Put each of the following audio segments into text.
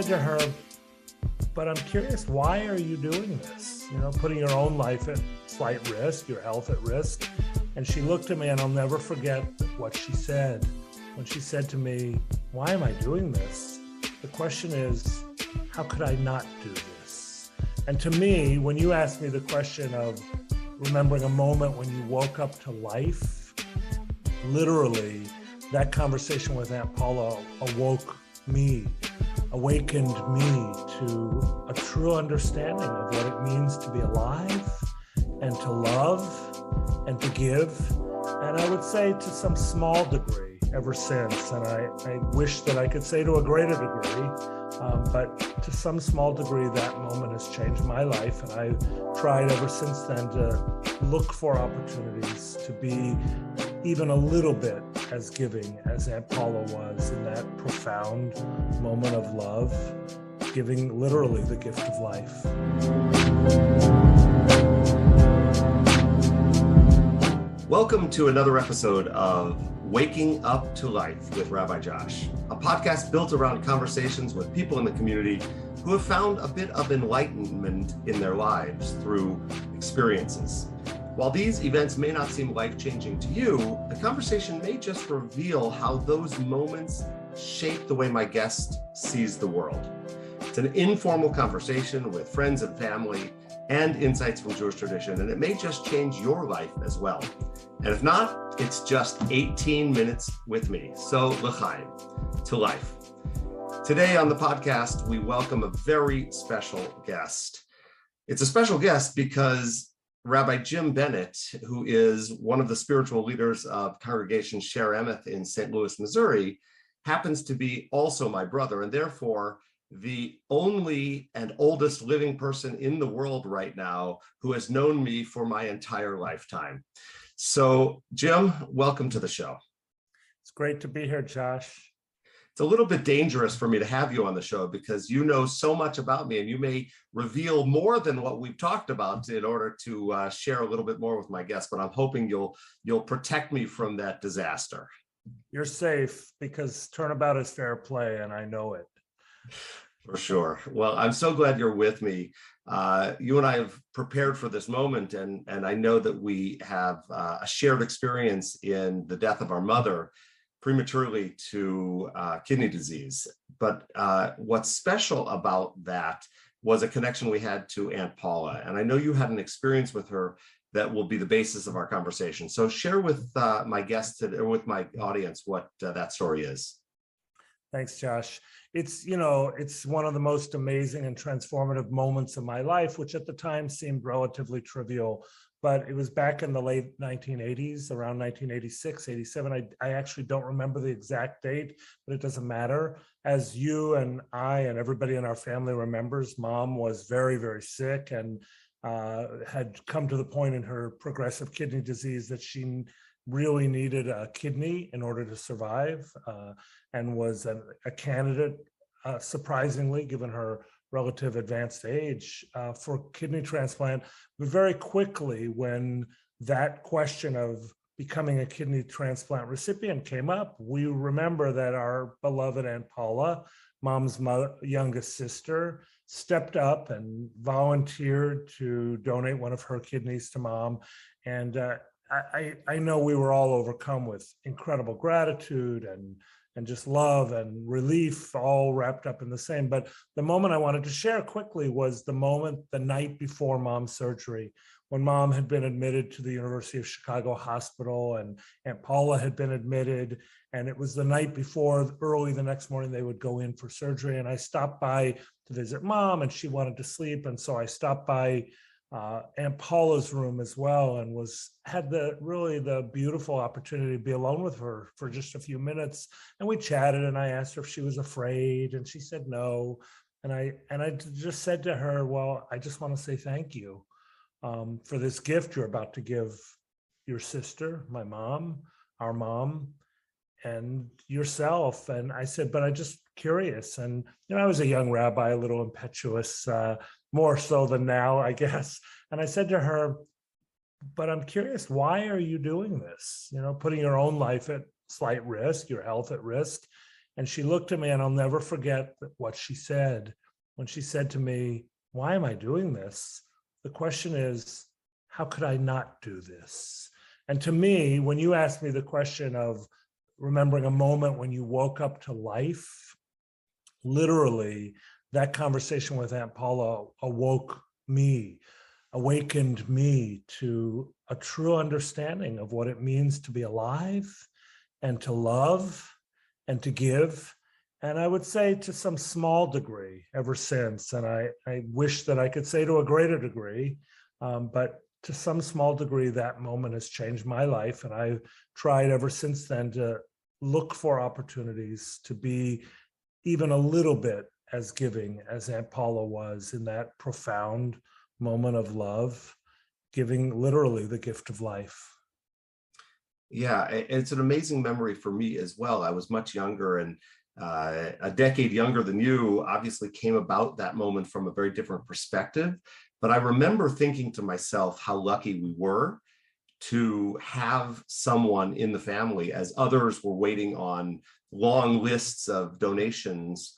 said to her, but I'm curious, why are you doing this? Putting your own life at slight risk, your health at risk. And she looked at me, and I'll never forget what she said. When she said to me, why am I doing this? The question is, how could I not do this? And to me, when you ask me the question of remembering a moment when you woke up to life, literally, that conversation with Aunt Paula awakened me to a true understanding of what it means to be alive and to love and to give. And I would say to some small degree ever since, and I wish that I could say to a greater degree, but to some small degree, that moment has changed my life. And I've tried ever since then to look for opportunities to be even a little bit as giving as Aunt Paula was in that profound moment of love, giving literally the gift of life. Welcome to another episode of Waking Up to Life with Rabbi Josh, a podcast built around conversations with people in the community who have found a bit of enlightenment in their lives through experiences. While these events may not seem life-changing to you, the conversation may just reveal how those moments shape the way my guest sees the world. It's an informal conversation with friends and family and insights from Jewish tradition, and it may just change your life as well. And if not, it's just 18 minutes with me. So, l'chaim, to life. Today on the podcast, we welcome a very special guest. It's a special guest because Rabbi Jim Bennett, who is one of the spiritual leaders of Congregation Sher Emeth in St. Louis, Missouri, happens to be also my brother, and therefore the only and oldest living person in the world right now who has known me for my entire lifetime. So, Jim, welcome to the show. It's great to be here, Josh. It's a little bit dangerous for me to have you on the show because you know so much about me, and you may reveal more than what we've talked about in order to share a little bit more with my guests, but I'm hoping you'll protect me from that disaster. You're safe because turnabout is fair play, and I know it. For sure. Well, I'm so glad you're with me. You and I have prepared for this moment, and I know that we have a shared experience in the death of our mother prematurely to kidney disease. But what's special about that was a connection we had to Aunt Paula. And I know you had an experience with her that will be the basis of our conversation. So share with my guests or with my audience what that story is. Thanks, Josh. It's one of the most amazing and transformative moments of my life, which at the time seemed relatively trivial, but it was back in the late 1980s, around 1986, 87. I actually don't remember the exact date, but it doesn't matter. As you and I and everybody in our family remembers, Mom was very, very sick and had come to the point in her progressive kidney disease that she really needed a kidney in order to survive, and was a candidate, surprisingly, given her relative advanced age, for kidney transplant. But very quickly, when that question of becoming a kidney transplant recipient came up, we remember that our beloved Aunt Paula, Mom's youngest sister, stepped up and volunteered to donate one of her kidneys to Mom. And I know we were all overcome with incredible gratitude and just love and relief, all wrapped up in the same. But the moment I wanted to share quickly was the moment the night before Mom's surgery, when Mom had been admitted to the University of Chicago Hospital and Aunt Paula had been admitted. And it was the night before, early the next morning, they would go in for surgery. And I stopped by to visit Mom, and she wanted to sleep. And so I stopped by Aunt Paula's room as well, and had the beautiful opportunity to be alone with her for just a few minutes. And we chatted, and I asked her if she was afraid, and she said no. And I just said to her, well, I just want to say thank you for this gift you're about to give your sister, my mom, our mom, and yourself. And I said, but I'm just curious. And I was a young rabbi, a little impetuous, more so than now, I guess. And I said to her, but I'm curious, why are you doing this? Putting your own life at slight risk, your health at risk. And she looked at me, and I'll never forget what she said. When she said to me, "Why am I doing this?" The question is, how could I not do this? And to me, when you ask me the question of remembering a moment when you woke up to life, literally, that conversation with Aunt Paula awakened me to a true understanding of what it means to be alive and to love and to give. And I would say to some small degree ever since, and I wish that I could say to a greater degree, but to some small degree, that moment has changed my life. And I've tried ever since then to look for opportunities to be even a little bit as giving as Aunt Paula was in that profound moment of love, giving literally the gift of life. Yeah, it's an amazing memory for me as well. I was much younger, and a decade younger than you, obviously came about that moment from a very different perspective. But I remember thinking to myself how lucky we were to have someone in the family, as others were waiting on long lists of donations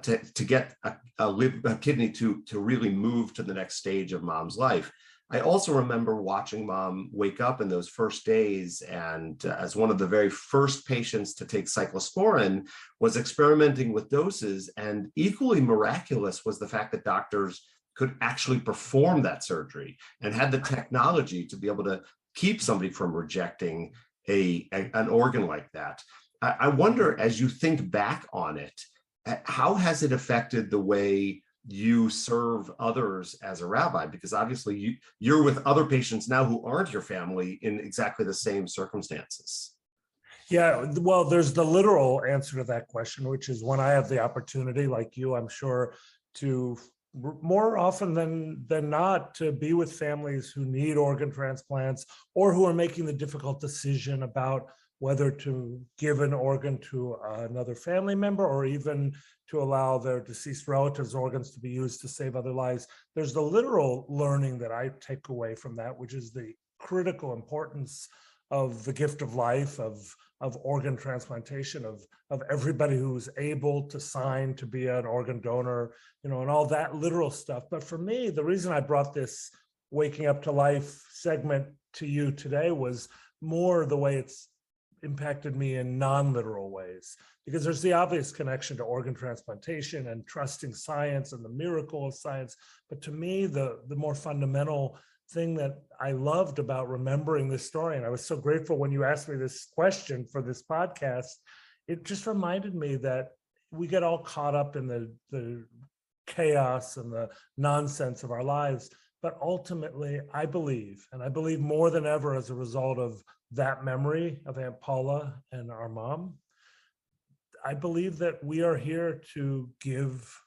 to get a kidney to really move to the next stage of mom's life. I also remember watching mom wake up in those first days, and as one of the very first patients to take cyclosporin, was experimenting with doses. And equally miraculous was the fact that doctors could actually perform that surgery and had the technology to be able to keep somebody from rejecting an organ like that. I wonder, as you think back on it, how has it affected the way you serve others as a rabbi? Because obviously you're with other patients now who aren't your family in exactly the same circumstances. Yeah, well, there's the literal answer to that question, which is when I have the opportunity, like you, I'm sure, to more often than not, to be with families who need organ transplants or who are making the difficult decision about whether to give an organ to another family member or even to allow their deceased relatives' organs to be used to save other lives. There's the literal learning that I take away from that, which is the critical importance of the gift of life, of organ transplantation, of everybody who's able to sign to be an organ donor, and all that literal stuff. But for me, the reason I brought this Waking Up to Life segment to you today was more the way it's impacted me in non-literal ways, because there's the obvious connection to organ transplantation and trusting science and the miracle of science. But to me, the more fundamental thing that I loved about remembering this story, and I was so grateful when you asked me this question for this podcast, it just reminded me that we get all caught up in the chaos and the nonsense of our lives. But ultimately, I believe more than ever as a result of that memory of Aunt Paula and our mom, I believe that we are here to give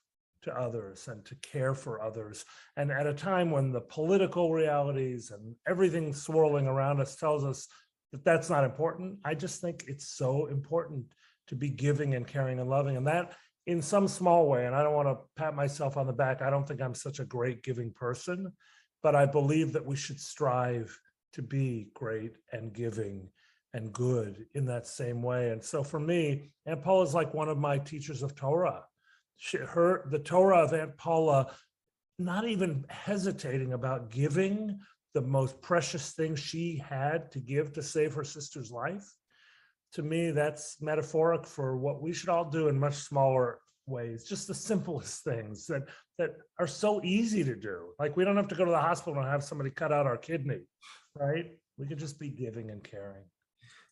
to others and to care for others. And at a time when the political realities and everything swirling around us tells us that that's not important, I just think it's so important to be giving and caring and loving. And that, in some small way, and I don't want to pat myself on the back, I don't think I'm such a great giving person, but I believe that we should strive to be great and giving and good in that same way. And so for me, Aunt Paula is like one of my teachers of Torah. The Torah of Aunt Paula, not even hesitating about giving the most precious thing she had to give to save her sister's life. To me, that's metaphoric for what we should all do in much smaller ways, just the simplest things that are so easy to do. Like, we don't have to go to the hospital and have somebody cut out our kidney, right? We could just be giving and caring.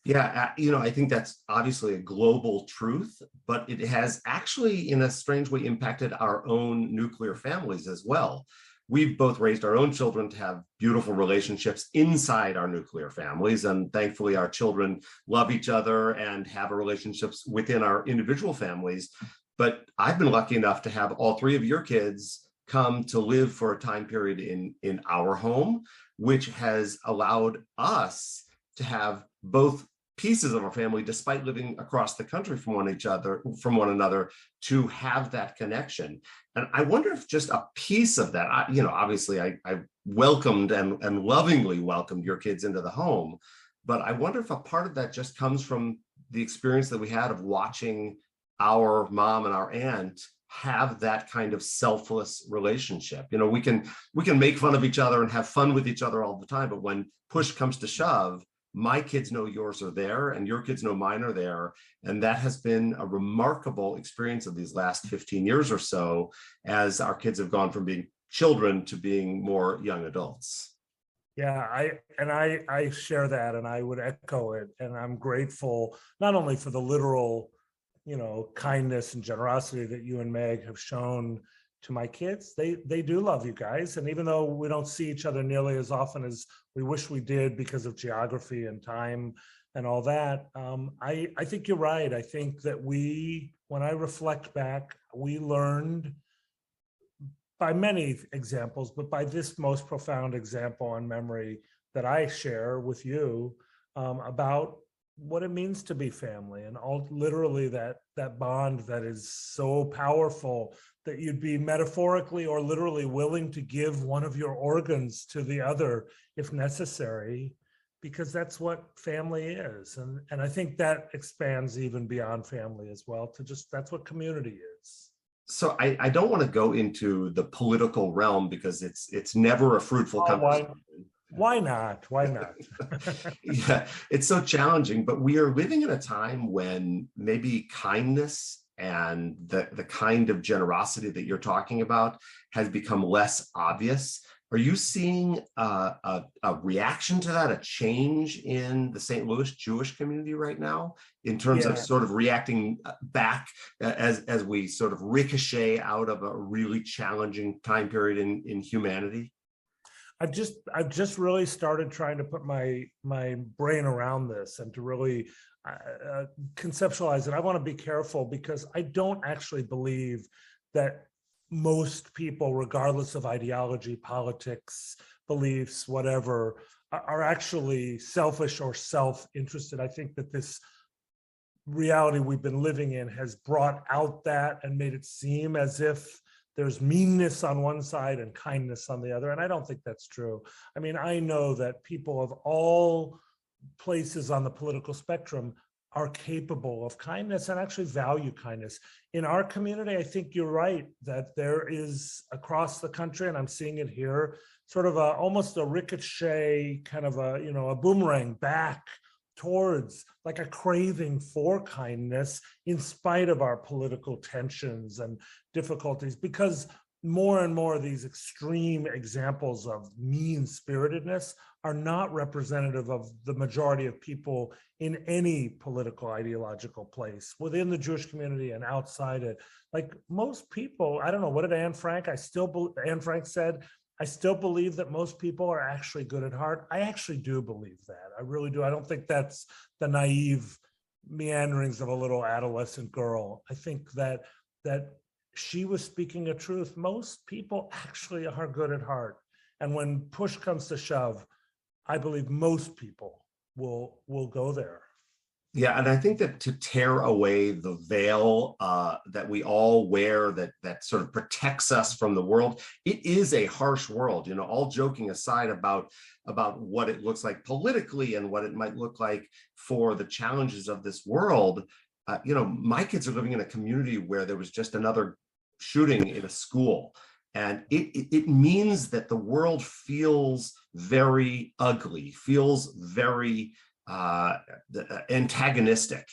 Yeah, I think that's obviously a global truth, but it has actually, in a strange way, impacted our own nuclear families as well. We've both raised our own children to have beautiful relationships inside our nuclear families, and thankfully our children love each other and have relationships within our individual families. But I've been lucky enough to have all three of your kids come to live for a time period in our home, which has allowed us to have both pieces of our family, despite living across the country from one another, to have that connection. And I wonder if just a piece of that, obviously I welcomed and lovingly welcomed your kids into the home, but I wonder if a part of that just comes from the experience that we had of watching our mom and our aunt have that kind of selfless relationship. We can make fun of each other and have fun with each other all the time, but when push comes to shove, my kids know yours are there and your kids know mine are there. And that has been a remarkable experience of these last 15 years or so, as our kids have gone from being children to being more young adults. Yeah, I share that, and I would echo it. And I'm grateful not only for the literal, kindness and generosity that you and Meg have shown to my kids. They do love you guys, and even though we don't see each other nearly as often as we wish we did because of geography and time and all that, I think you're right. I think that when I reflect back, we learned by many examples, but by this most profound example and memory that I share with you, about what it means to be family, and literally that bond that is so powerful that you'd be metaphorically or literally willing to give one of your organs to the other if necessary, because that's what family is. And I think that expands even beyond family as well to just, that's what community is. So I don't want to go into the political realm because it's never a fruitful conversation. Why not? Yeah, it's so challenging, but we are living in a time when maybe kindness and the kind of generosity that you're talking about has become less obvious. Are you seeing a reaction to that, a change in the St. Louis Jewish community right now in terms of sort of reacting back as we sort of ricochet out of a really challenging time period in humanity? I've just really started trying to put my brain around this and to really conceptualize it. I want to be careful because I don't actually believe that most people, regardless of ideology, politics, beliefs, whatever, are actually selfish or self-interested. I think that this reality we've been living in has brought out that and made it seem as if there's meanness on one side and kindness on the other. And I don't think that's true. I mean, I know that people of all places on the political spectrum are capable of kindness and actually value kindness. In our community, I think you're right that there is across the country, and I'm seeing it here, sort of almost a ricochet kind of a boomerang back towards like a craving for kindness in spite of our political tensions and difficulties, because more and more of these extreme examples of mean-spiritedness are not representative of the majority of people in any political ideological place within the Jewish community and outside it. Like most people, I don't know, what did Anne Frank said, I still believe that most people are actually good at heart. I actually do believe that. I really do. I don't think that's the naive meanderings of a little adolescent girl. I think that she was speaking a truth. Most people actually are good at heart. And when push comes to shove, I believe most people will go there. Yeah, and I think that to tear away the veil that we all wear that sort of protects us from the world, it is a harsh world. All joking aside about what it looks like politically and what it might look like for the challenges of this world. My kids are living in a community where there was just another shooting in a school. And it means that the world feels very ugly, feels very antagonistic.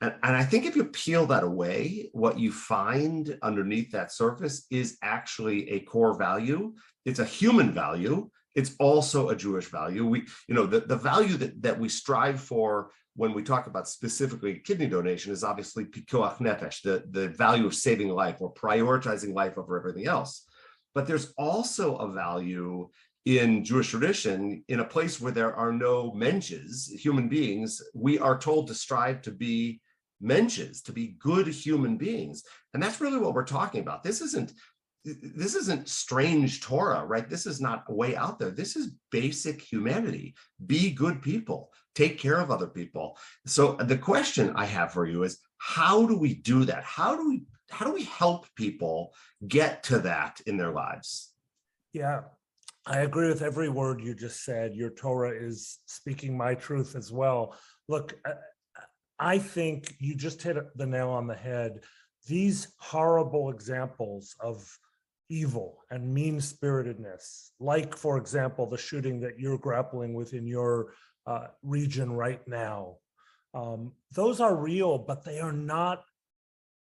And I think if you peel that away, what you find underneath that surface is actually a core value. It's a human value. It's also a Jewish value. The value that we strive for when we talk about specifically kidney donation is obviously pikuach nefesh, the value of saving life or prioritizing life over everything else. But there's also a value in Jewish tradition, in a place where there are no mensches, human beings, we are told to strive to be mensches, to be good human beings. And that's really what we're talking about. This isn't strange Torah, right? This is not a way out there. This is basic humanity. Be good people. Take care of other people. So the question I have for you is, how do we do that? How do we help people get to that in their lives? Yeah, I agree with every word you just said. Your Torah is speaking my truth as well. Look, I think you just hit the nail on the head. These horrible examples of evil and mean-spiritedness, like, for example, the shooting that you're grappling with in your region right now, those are real, but they are not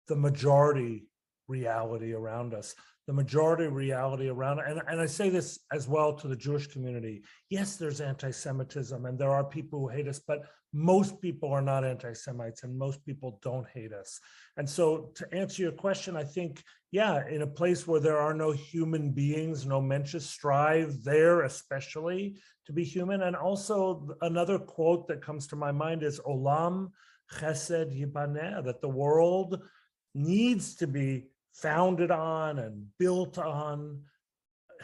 the majority reality around us. The majority reality around, and I say this as well to the Jewish community. Yes, there's anti-Semitism and there are people who hate us, but most people are not anti-Semites and most people don't hate us. And so to answer your question, I think, yeah, in a place where there are no human beings, no mensches, strive there especially to be human. And also another quote that comes to my mind is Olam Chesed Yibaneh, that the world needs to be founded on and built on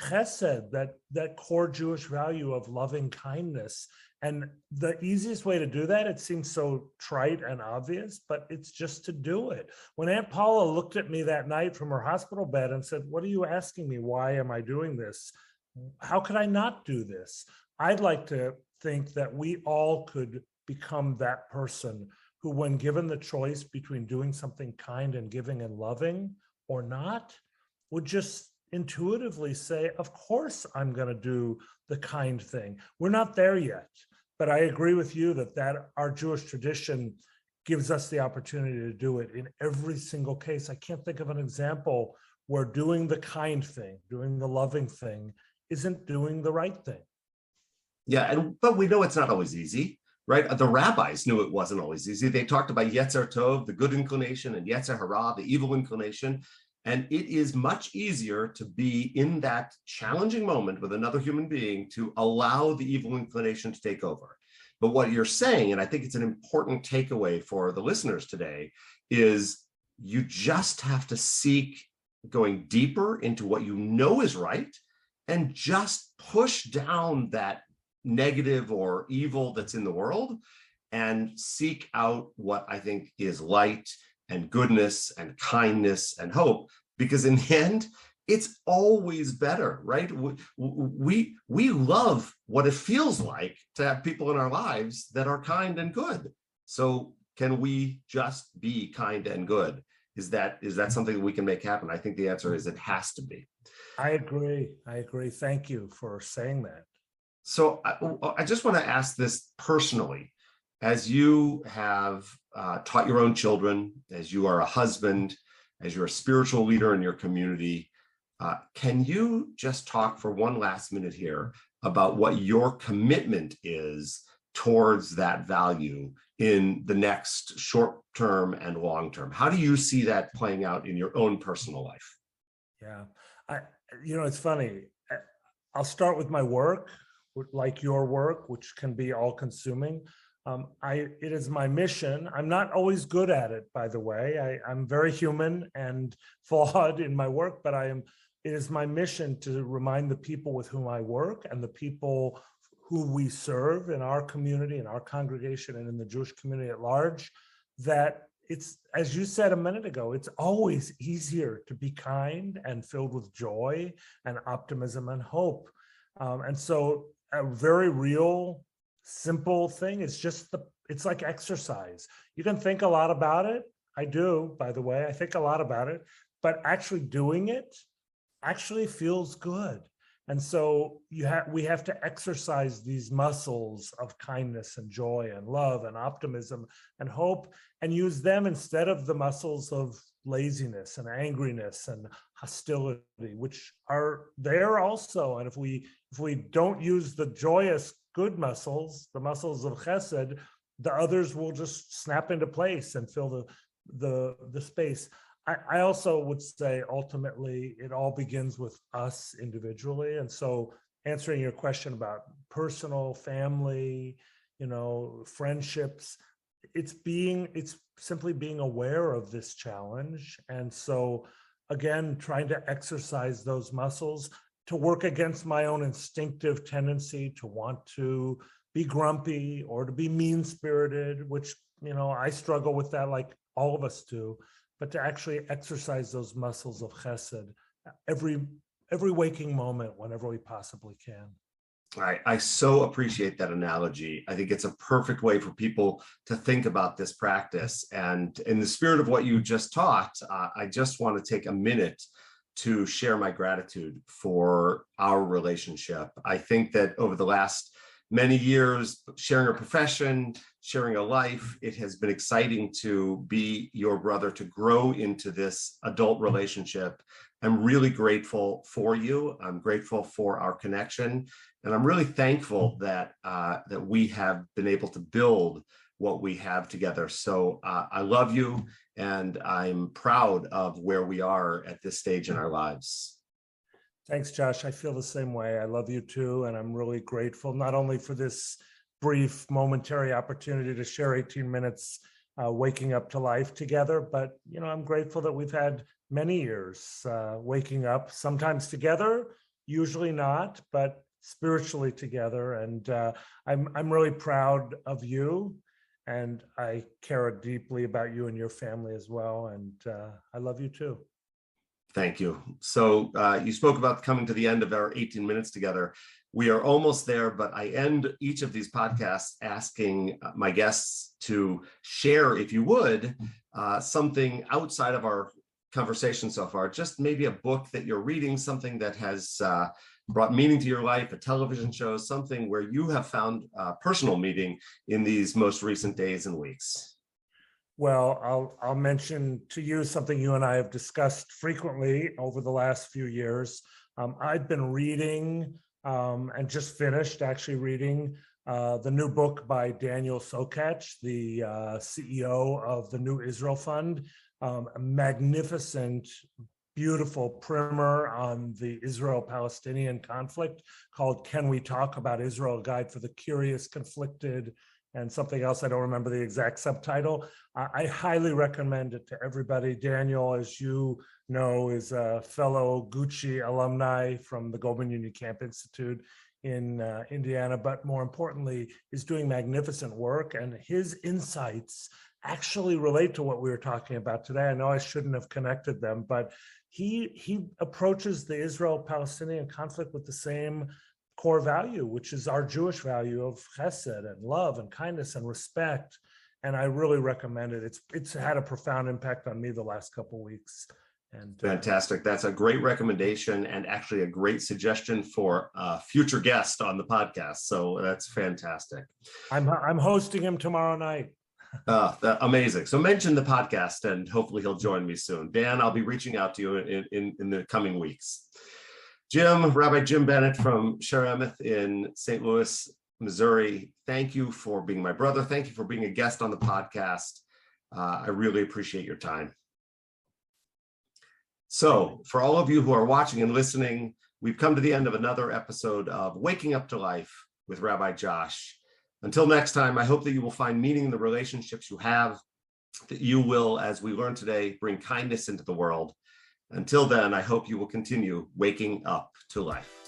chesed, that core Jewish value of loving kindness. And the easiest way to do that, it seems so trite and obvious, but it's just to do it. When Aunt Paula looked at me that night from her hospital bed and said, "What are you asking me? Why am I doing this? How could I not do this?" I'd like to think that we all could become that person who, when given the choice between doing something kind and giving and loving or not, would just intuitively say, of course I'm going to do the kind thing. We're not there yet, but I agree with you that our Jewish tradition gives us the opportunity to do it in every single case. I can't think of an example where doing the kind thing, doing the loving thing, isn't doing the right thing. Yeah, but we know it's not always easy, right? The rabbis knew it wasn't always easy. They talked about Yetzer Tov, the good inclination, and Yetzer Hara, the evil inclination. And it is much easier to be in that challenging moment with another human being to allow the evil inclination to take over. But what you're saying, and I think it's an important takeaway for the listeners today, is you just have to seek going deeper into what you know is right and just push down that negative or evil that's in the world and seek out what I think is light and goodness and kindness and hope, because in the end, it's always better, right? We love what it feels like to have people in our lives that are kind and good. So can we just be kind and good? Is that something that we can make happen? I think the answer is it has to be. I agree. Thank you for saying that. So I just want to ask this personally. As you have taught your own children, as you are a husband, as you're a spiritual leader in your community, can you just talk for one last minute here about what your commitment is towards that value in the next short term and long term? How do you see that playing out in your own personal life? Yeah, it's funny. I'll start with my work, like your work, which can be all consuming. It is my mission. I'm not always good at it, by the way. I'm very human and flawed in my work, but it is my mission to remind the people with whom I work and the people who we serve in our community, in our congregation, and in the Jewish community at large, that it's, as you said a minute ago, it's always easier to be kind and filled with joy and optimism and hope. And so a very real, simple thing is it's like exercise. You can think a lot about it. I do, by the way, I think a lot about it, but actually doing it actually feels good. And so we have to exercise these muscles of kindness and joy and love and optimism and hope, and use them instead of the muscles of laziness and angriness and hostility, which are there also. And if we don't use the joyous good muscles, the muscles of chesed, the others will just snap into place and fill the space. I also would say ultimately it all begins with us individually. And so answering your question about personal, family, friendships, it's simply being aware of this challenge. And so again, trying to exercise those muscles to work against my own instinctive tendency to want to be grumpy or to be mean-spirited, which, I struggle with that like all of us do. But to actually exercise those muscles of chesed every waking moment whenever we possibly can. I so appreciate that analogy. I think it's a perfect way for people to think about this practice. And in the spirit of what you just taught, I just want to take a minute to share my gratitude for our relationship. I think that over the last many years, sharing a profession, sharing a life, it has been exciting to be your brother, to grow into this adult relationship. I'm really grateful for you. I'm grateful for our connection. And I'm really thankful that that we have been able to build what we have together. So I love you, and I'm proud of where we are at this stage in our lives. Thanks, Josh. I feel the same way. I love you too, and I'm really grateful not only for this brief momentary opportunity to share 18 minutes waking up to life together, but I'm grateful that we've had many years waking up, sometimes together, usually not, but spiritually together. And I'm really proud of you, and I care deeply about you and your family as well. And I love you too. Thank you. So you spoke about coming to the end of our 18 minutes together. We are almost there, but I end each of these podcasts asking my guests to share, if you would, something outside of our conversation so far, just maybe a book that you're reading, something that has brought meaning to your life, a television show, something where you have found personal meaning in these most recent days and weeks. Well, I'll mention to you something you and I have discussed frequently over the last few years. I've been reading and just finished actually reading the new book by Daniel Sokach, the CEO of the New Israel Fund, a magnificent, beautiful primer on the Israel-Palestinian conflict called Can We Talk About Israel? A Guide for the Curious, Conflicted, and something else. I don't remember the exact subtitle. I highly recommend it to everybody. Daniel, as you know, is a fellow Gucci alumni from the Goldman Union Camp Institute in Indiana, but more importantly, is doing magnificent work. And his insights actually relate to what we were talking about today. I know I shouldn't have connected them, but he approaches the Israel-Palestinian conflict with the same core value, which is our Jewish value of chesed and love and kindness and respect. And I really recommend it. It's had a profound impact on me the last couple of weeks. And fantastic. That's a great recommendation, and actually a great suggestion for a future guest on the podcast. So that's fantastic. I'm hosting him tomorrow night. Amazing. So mention the podcast, and hopefully he'll join me soon. Dan, I'll be reaching out to you in the coming weeks. Rabbi Jim Bennett from Sheremet in St. Louis, Missouri, thank you for being my brother. Thank you for being a guest on the podcast. I really appreciate your time. So for all of you who are watching and listening, we've come to the end of another episode of Waking Up to Life with Rabbi Josh. Until next time, I hope that you will find meaning in the relationships you have, that you will, as we learned today, bring kindness into the world. Until then, I hope you will continue waking up to life.